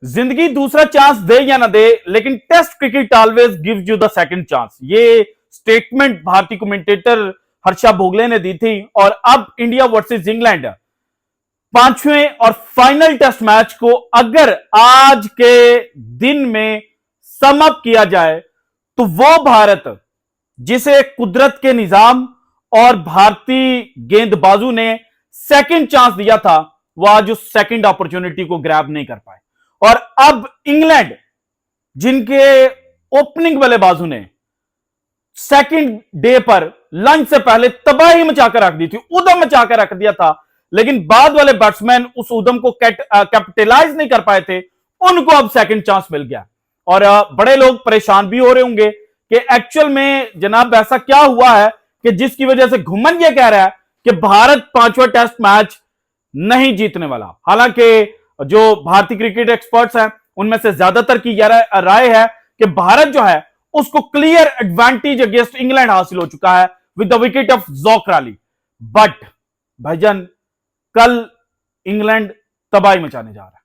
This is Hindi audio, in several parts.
जिंदगी दूसरा चांस दे या ना दे, लेकिन test cricket always gives you the second chance. ये स्टेटमेंट भारतीय कमेंटेटर हर्षा भोगले ने दी थी। और अब इंडिया वर्सेस इंग्लैंड पांचवें और फाइनल टेस्ट मैच को अगर आज के दिन में समअप किया जाए तो वो भारत जिसे कुदरत के निजाम और भारतीय गेंदबाजों ने सेकंड चांस दिया था, वो आज उस सेकंड अपॉर्चुनिटी को ग्रैब नहीं कर पाए। और अब इंग्लैंड जिनके ओपनिंग बल्लेबाजों ने सेकंड डे पर लंच से पहले तबाही मचाकर रख दी थी, उदम मचाकर रख दिया था, लेकिन बाद वाले बैट्समैन उस उदम को कैपिटलाइज नहीं कर पाए थे, उनको अब सेकंड चांस मिल गया। और बड़े लोग परेशान भी हो रहे होंगे कि एक्चुअल में जनाब ऐसा क्या हुआ है कि जिसकी वजह से घुमन यह कह रहा है कि भारत पांचवा टेस्ट मैच नहीं जीतने वाला। हालांकि जो भारतीय क्रिकेट एक्सपर्ट्स हैं उनमें से ज्यादातर की राय है कि भारत जो है उसको क्लियर एडवांटेज अगेंस्ट इंग्लैंड हासिल हो चुका है with the wicket of Zak Crawley. But भाईजान कल इंग्लैंड तबाही मचाने जा रहा है।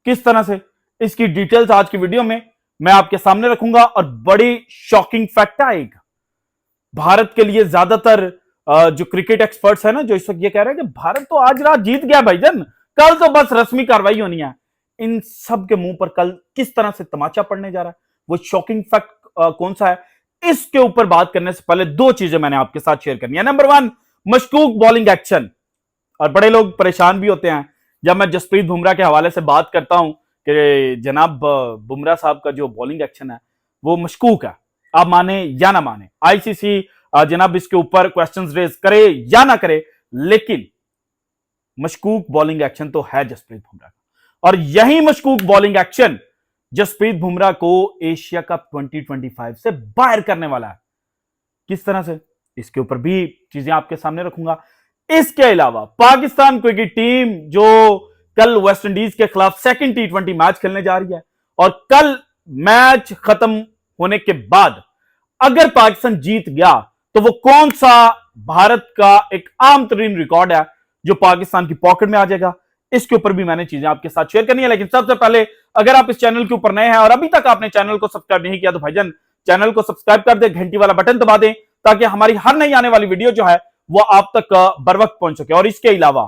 किस तरह से, इसकी डिटेल्स आज की वीडियो में मैं आपके सामने रखूंगा। और बड़ी शॉकिंग फैक्ट है एक, भारत के लिए ज्यादातर जो क्रिकेट एक्सपर्ट्स है ना, जो इस वक्त ये कह रहे हैं कि भारत तो आज रात जीत गया भाईजान, कल तो बस रस्मी कार्रवाई होनी है। इन सब के मुंह पर कल किस तरह से तमाचा पड़ने जा रहा है, वो शॉकिंग फैक्ट कौन सा है, इसके ऊपर बात करने से पहले दो चीजें मैंने आपके साथ शेयर करनी है। नंबर वन, मशकूक बॉलिंग एक्शन। और बड़े लोग परेशान भी होते हैं जब मैं जसप्रीत बुमराह के हवाले से बात करता हूं कि जनाब बुमराह साहब का जो बॉलिंग एक्शन है वो मशकूक है। आप माने या ना माने, आईसीसी जनाब इसके ऊपर क्वेश्चंस रेज करे या ना करे, लेकिन मशकूक बॉलिंग एक्शन तो है जसप्रीत बुमराह का। और यही मशकूक बॉलिंग एक्शन जसप्रीत बुमराह को एशिया कप 2025 से बाहर करने वाला है। किस तरह से, इसके ऊपर भी चीजें आपके सामने रखूंगा। इसके अलावा पाकिस्तान क्रिकेट टीम जो कल वेस्ट इंडीज के खिलाफ सेकंड T20 मैच खेलने जा रही है, और कल मैच खत्म होने के बाद अगर पाकिस्तान जीत गया तो वो कौन सा भारत का एक आम तरीन रिकॉर्ड है जो पाकिस्तान की पॉकेट में आ जाएगा, इसके ऊपर भी मैंने चीजें आपके साथ शेयर करनी है। लेकिन सबसे पहले, अगर आप इस चैनल के ऊपर नए हैं और अभी तक आपने चैनल को सब्सक्राइब नहीं किया तो भाईजान चैनल को सब्सक्राइब कर दे, घंटी वाला बटन दबा दें, ताकि हमारी हर नई आने वाली वीडियो जो है वो आप तक बर वक्त पहुंच सके। और इसके अलावा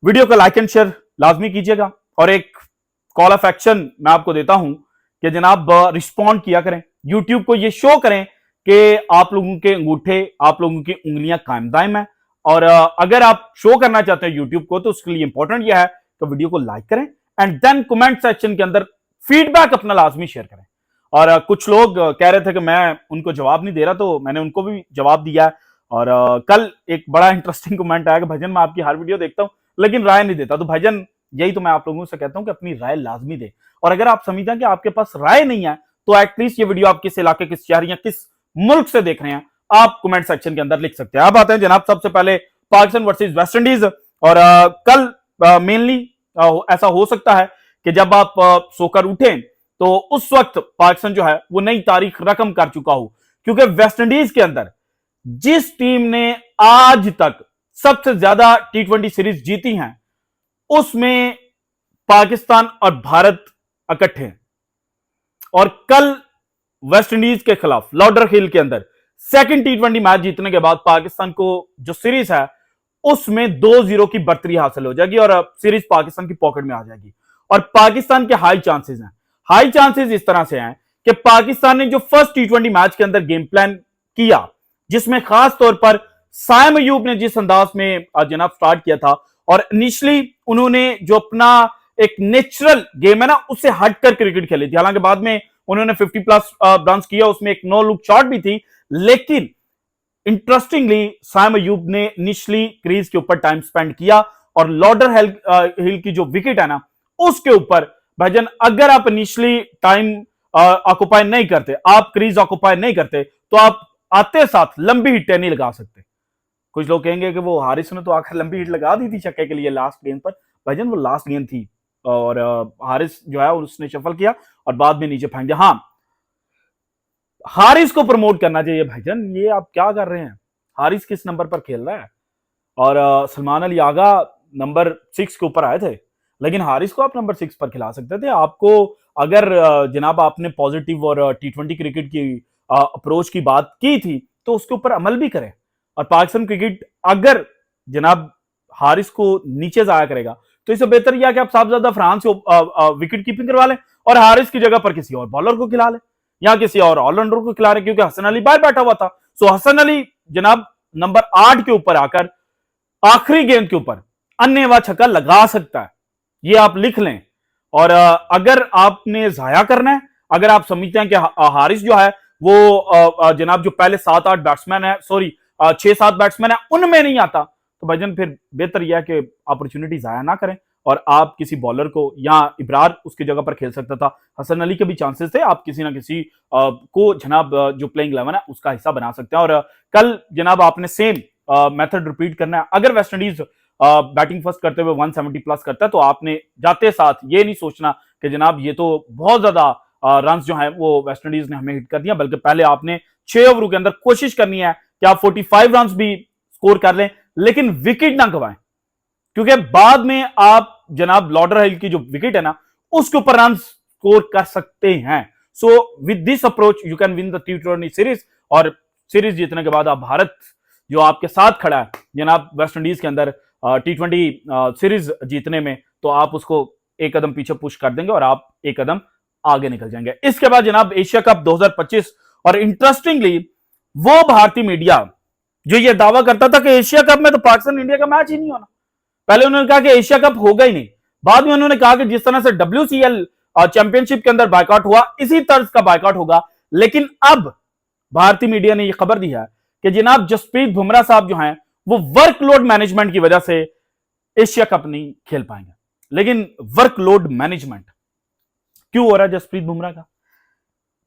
वीडियो को लाइक एंड शेयर लाजमी कीजिएगा। और एक कॉल ऑफ एक्शन मैं आपको देता हूं कि जनाब रिस्पॉन्ड किया करें, यूट्यूब को ये शो करें कि आप लोगों के अंगूठे, आप लोगों की उंगलियां कायम दायम है। और अगर आप शो करना चाहते हैं यूट्यूब को तो उसके लिए इंपॉर्टेंट यह है कि वीडियो को लाइक करें एंड देन कमेंट सेक्शन के अंदर फीडबैक अपना लाजमी शेयर करें। और कुछ लोग कह रहे थे कि मैं उनको जवाब नहीं दे रहा, तो मैंने उनको भी जवाब दिया। और कल एक बड़ा इंटरेस्टिंग कमेंट आया कि भाईजान मैं आपकी हर वीडियो देखता हूं लेकिन राय नहीं देता। तो भाईजान यही तो मैं आप लोगों से कहता हूं कि अपनी राय लाजमी दे। और अगर आप समझें कि आपके पास राय नहीं है तो एटलीस्ट ये वीडियो आप किस इलाके, किस शहर या किस मुल्क से देख रहे हैं, आप कमेंट सेक्शन के अंदर लिख सकते हैं। अब आते हैं जनाब सबसे पहले पाकिस्तान वर्सेस वेस्ट इंडीज। और कल मेनली ऐसा हो सकता है कि जब आप सोकर उठें तो उस वक्त पाकिस्तान जो है वो नई तारीख रकम कर चुका हो, क्योंकि वेस्ट इंडीज के अंदर जिस टीम ने आज तक सबसे ज्यादा T20 सीरीज जीती हैं उसमें पाकिस्तान और भारत इकट्ठे हैं। और कल वेस्ट इंडीज के खिलाफ लॉर्डर हिल के अंदर सेकंड T20 मैच जीतने के बाद पाकिस्तान को जो सीरीज है उसमें 2-0 की बढ़तरी हासिल हो जाएगी और सीरीज पाकिस्तान की पॉकेट में आ जाएगी। और पाकिस्तान के हाई चांसेस हैं, हाई चांसेस इस तरह से हैं कि पाकिस्तान ने जो फर्स्ट T20 मैच के अंदर गेम प्लान किया, जिसमें खास तौर पर साइम अयूब ने जिस अंदाज में जनाब स्टार्ट किया था, और इनिशियली उन्होंने जो अपना एक नेचुरल गेम है ना उससे हटकर क्रिकेट खेली थी। हालांकि बाद में उन्होंने 50+ रन किया, उसमें एक नो लुक शॉट भी थी, लेकिन इंटरेस्टिंगली साइम अयूब ने इनिशियली क्रीज के ऊपर टाइम स्पेंड किया। और लॉर्डर हिल की जो विकेट है ना उसके ऊपर भाईजान अगर आप इनिशियली टाइम ऑक्युपाई नहीं करते, आप क्रीज ऑक्युपाई नहीं करते, तो आप आते साथ लंबी हिटें नहीं लगा सकते। कुछ लोग कहेंगे कि वो हारिस ने तो आखिर लंबी हिट लगा दी थी छक्के के लिए लास्ट गेंद पर। भाईजान वो लास्ट गेंद थी और हारिस जो है उसने शफल किया और बाद में नीचे फेंक दिया। हाँ, हारिस को प्रमोट करना चाहिए भाईजान, ये आप क्या कर रहे हैं? हारिस किस नंबर पर खेल रहा है? और सलमान अली आगा नंबर 6 के ऊपर आए थे, लेकिन हारिस को आप नंबर 6 पर खिला सकते थे। आपको अगर जनाब आपने पॉजिटिव और T20 क्रिकेट की अप्रोच की बात की थी तो उसके ऊपर अमल भी करें। और पाकिस्तान क्रिकेट अगर जनाब हारिस को नीचे जाया करेगा तो इससे बेहतर यह कि आप साहबजादा फरहान से विकेट कीपिंग करवा लें और हारिस की जगह पर किसी और बॉलर को खिला लें या किसी और ऑलराउंडर को खिला रहे, क्योंकि हसन अली बाहर बैठा हुआ था। सो हसन अली जनाब नंबर 8 के ऊपर आकर आखिरी गेंद के ऊपर अन्य छक्का लगा सकता है, ये आप लिख लें। और अगर आपने जाया करना है, अगर आप समझते हैं कि हारिस जो है वो जनाब जो पहले 7-8 बैट्समैन है, सॉरी 6-7 बैट्समैन है, उनमें नहीं आता, तो भाईजान फिर बेहतर यह है कि अपॉर्चुनिटी जाया ना करें और आप किसी बॉलर को, या इब्रार उसकी जगह पर खेल सकता था, हसन अली के भी चांसेस थे, आप किसी ना किसी को जनाब जो प्लेइंग 11 है उसका हिस्सा बना सकते हैं। और कल जनाब आपने सेम मेथड रिपीट करना है। अगर वेस्ट इंडीज बैटिंग फर्स्ट करते हुए 170 प्लस करता है तो आपने जाते साथ ये नहीं सोचना कि जनाब ये तो बहुत ज्यादा रन जो है वो वेस्ट इंडीज ने हमें हिट कर दिया, बल्कि पहले आपने 6 ओवरों के अंदर कोशिश करनी है कि आप 45 रन भी स्कोर कर लें लेकिन विकेट ना गवाएं, क्योंकि बाद में आप जनाब लॉर्डर हिल की जो विकेट है ना उसके ऊपर रन स्कोर कर सकते हैं। So with this approach you can win the T20 series, और सीरीज जीतने के बाद आप भारत जो आपके साथ खड़ा है जनाब वेस्ट इंडीज के अंदर T20 सीरीज जीतने में, तो आप उसको एक कदम पीछे पुश कर देंगे और आप एक कदम आगे निकल जाएंगे। इसके बाद जनाब एशिया कप 2025, और इंटरेस्टिंगली वो भारतीय मीडिया जो ये दावा करता था कि एशिया कप में तो पाकिस्तान इंडिया का मैच ही नहीं होना, पहले उन्होंने कहा कि एशिया कप होगा ही नहीं, बाद में उन्होंने कहा कि जिस तरह से WCL चैंपियनशिप के अंदर बायकॉट हुआ इसी तर्ज का बायकॉट होगा। लेकिन अब भारतीय मीडिया ने यह खबर दी है कि जनाब जसप्रीत बुमराह साहब जो हैं वो वर्कलोड मैनेजमेंट की वजह से एशिया कप नहीं खेल पाएंगे। लेकिन वर्कलोड मैनेजमेंट क्यों हो रहा है जसप्रीत बुमराह का?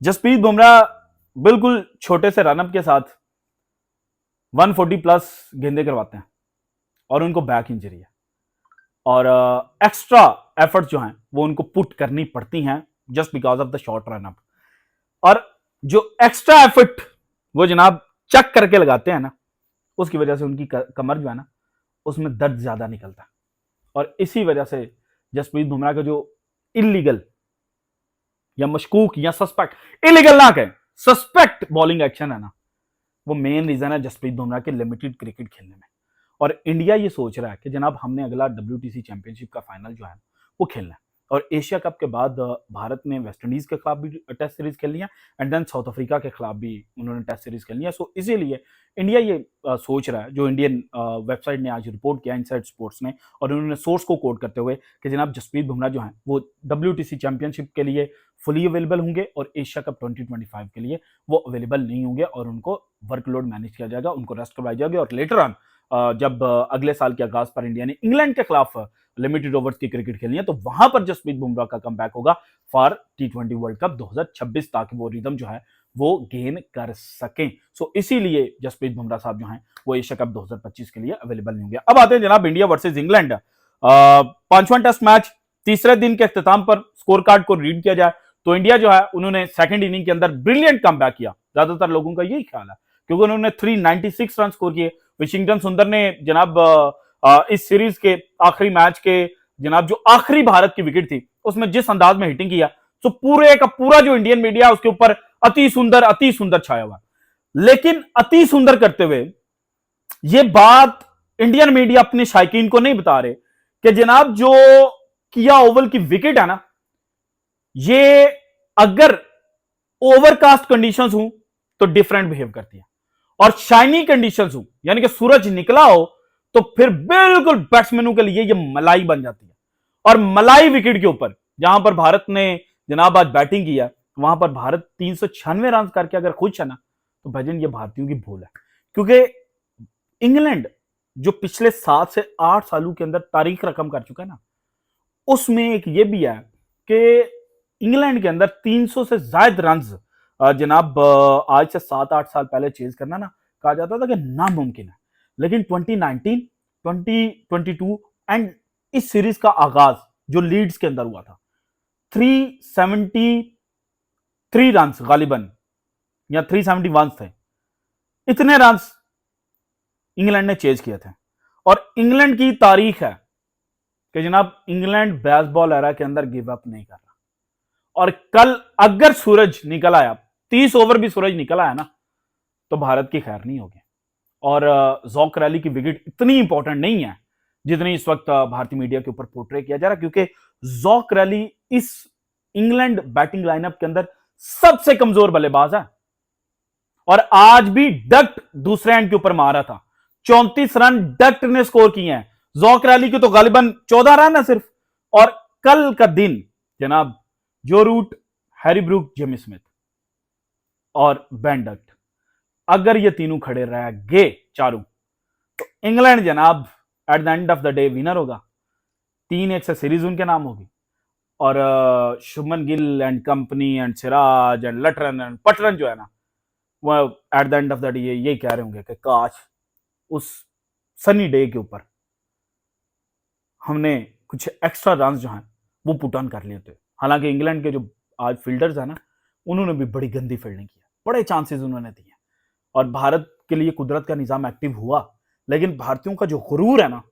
जसप्रीत बुमराह बिल्कुल छोटे से रनअप के साथ 140 प्लस गेंदे करवाते हैं और उनको बैक इंजरी है, और एक्स्ट्रा एफर्ट जो हैं वो उनको पुट करनी पड़ती हैं just because of the short run up. और जो एक्स्ट्रा एफर्ट वो जनाब चक करके लगाते हैं ना, उसकी वजह से उनकी कमर जो है ना उसमें दर्द ज्यादा निकलता है। और इसी वजह से जसप्रीत बुमराह का जो इलीगल या मशकूक या सस्पेक्ट, इलीगल ना कहें, सस्पेक्ट बॉलिंग एक्शन है ना, वो मेन रीजन है जसप्रीत बुमराह के लिमिटेड क्रिकेट खेलने में। और इंडिया ये सोच रहा है कि जनाब हमने अगला WTC चैंपियनशिप का फाइनल जो है वो खेलना है, और एशिया कप के बाद भारत ने वेस्ट इंडीज के खिलाफ भी टेस्ट सीरीज खेलनी है एंड देन साउथ अफ्रीका के खिलाफ भी उन्होंने टेस्ट सीरीज खेलनी है। सो इसीलिए इंडिया ये सोच रहा है, जो इंडियन वेबसाइट ने आज रिपोर्ट किया इनसाइड स्पोर्ट्स ने, और उन्होंने सोर्स को कोट करते हुए कि जनाब जसप्रीत बुमराह जो है वो WTC चैंपियनशिप के लिए फुली अवेलेबल होंगे और एशिया कप 2025 के लिए वो अवेलेबल नहीं होंगे, और उनको वर्कलोड मैनेज किया जाएगा, उनको रेस्ट करवाई जाएगी। और लेटर ऑन जब अगले साल के आगाज पर इंडिया ने इंग्लैंड के खिलाफ लिमिटेड ओवर्स की क्रिकेट खेलनी है तो वहां पर जसप्रीत बुमराह का कमबैक होगा फॉर T20 वर्ल्ड कप 2026, ताकि वो रिदम जो है वो गेन कर सकें। सो इसीलिए जसप्रीत बुमराह साहब जो हैं वो एशिया कप 2025 के लिए अवेलेबल नहीं होंगे। अब आते हैं जनाब इंडिया वर्सेस इंग्लैंड, 5वां टेस्ट मैच, तीसरे दिन के अख्ताम पर स्कोर कार्ड को रीड किया जाए तो इंडिया जो है उन्होंने सेकंड इनिंग के अंदर ब्रिलियंट कमबैक किया, ज्यादातर लोगों का यही ख्याल है, क्योंकि उन्होंने 396 रन स्कोर किए। विशिंगटन सुंदर ने जनाब इस सीरीज के आखिरी मैच के जनाब जो आखिरी भारत की विकेट थी उसमें जिस अंदाज में हिटिंग किया, तो पूरे का पूरा जो इंडियन मीडिया उसके ऊपर अति सुंदर छाया हुआ। लेकिन अति सुंदर करते हुए ये बात इंडियन मीडिया अपने शायकीन को नहीं बता रहे कि जनाब जो किया ओवल की विकेट है ना, ये अगर ओवरकास्ट कंडीशंस हो तो डिफरेंट बिहेव करती है, और शाइनी कंडीशंस हो यानी कि सूरज निकला हो तो फिर बिल्कुल बैट्समैनों के लिए ये मलाई बन जाती है। और मलाई विकेट के ऊपर जहां पर भारत ने जनाब आज बैटिंग किया, वहां पर भारत 396 रन करके अगर खुश है ना, तो भजन ये भारतीयों की भूल है, क्योंकि इंग्लैंड जो पिछले 7 से 8 सालों के अंदर तारीख रकम कर चुका है ना, उसमें एक ये भी है कि इंग्लैंड के अंदर 300 से ज्यादा रन जनाब आज से 7-8 साल पहले चेज करना ना कहा जाता था कि नामुमकिन है। लेकिन 2019, 2022 एंड इस सीरीज का आगाज जो लीड्स के अंदर हुआ था, 373 रन गालिबन या 371 थे, इतने रन इंग्लैंड ने चेज किए थे। और इंग्लैंड की तारीख है कि जनाब इंग्लैंड बेसबॉल एरा के अंदर गिव अप नहीं कर रहा, और कल अगर सूरज निकल आया, 30 ओवर भी सूरज निकल आया ना, तो भारत की खैर नहीं होगी। और ज़ॉर्क-रैली की विकेट इतनी इंपॉर्टेंट नहीं है जितनी इस वक्त भारतीय मीडिया के ऊपर पोर्ट्रे किया जा रहा है, क्योंकि ज़ॉर्क-रैली इस इंग्लैंड बैटिंग लाइनअप के अंदर सबसे कमजोर बल्लेबाज है, और आज भी डक्ट दूसरे एंड के ऊपर मारा था। 34 रन डक्ट ने स्कोर किए हैं, ज़ॉर्क-रैली के तो गालिबन 14 रन है सिर्फ। और कल का दिन जनाब Joe Root, Harry Brook, Jamie Smith और बेन डक्ट, अगर ये तीनों खड़े रह गए चारों, तो इंग्लैंड जनाब at the end of the day winner होगा। 3-1 से सीरीज उनके नाम होगी। और Shubman Gill and company and Siraj and लटरन एंड पटरन जो है ना, वो at the end of the day ये कह रहे होंगे कि काश उस सनी डे के ऊपर हमने कुछ एक्स्ट्रा रन जो हैं वो पुट ऑन कर लिए थे। हालांकि इंग्लैंड के जो आज फील्डर्स हैं ना, उन्होंने भी बड़ी गंदी फील्डिंग की, बड़े चांसेस उन्होंने दिए, और भारत के लिए कुदरत का निजाम एक्टिव हुआ, लेकिन भारतीयों का जो गुरूर है ना,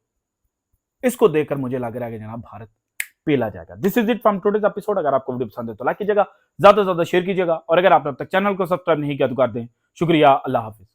इसको देखकर मुझे लग रहा है कि जनाब भारत पेला जाएगा। This is it from today's episode. अगर आपको वीडियो पसंद है तो लाइक कीजिएगा, ज्यादा से ज्यादा शेयर कीजिएगा, और अगर आपने अब तक चैनल को सब्सक्राइब नहीं किया तो कर दें। शुक्रिया, अल्लाह हाफिज।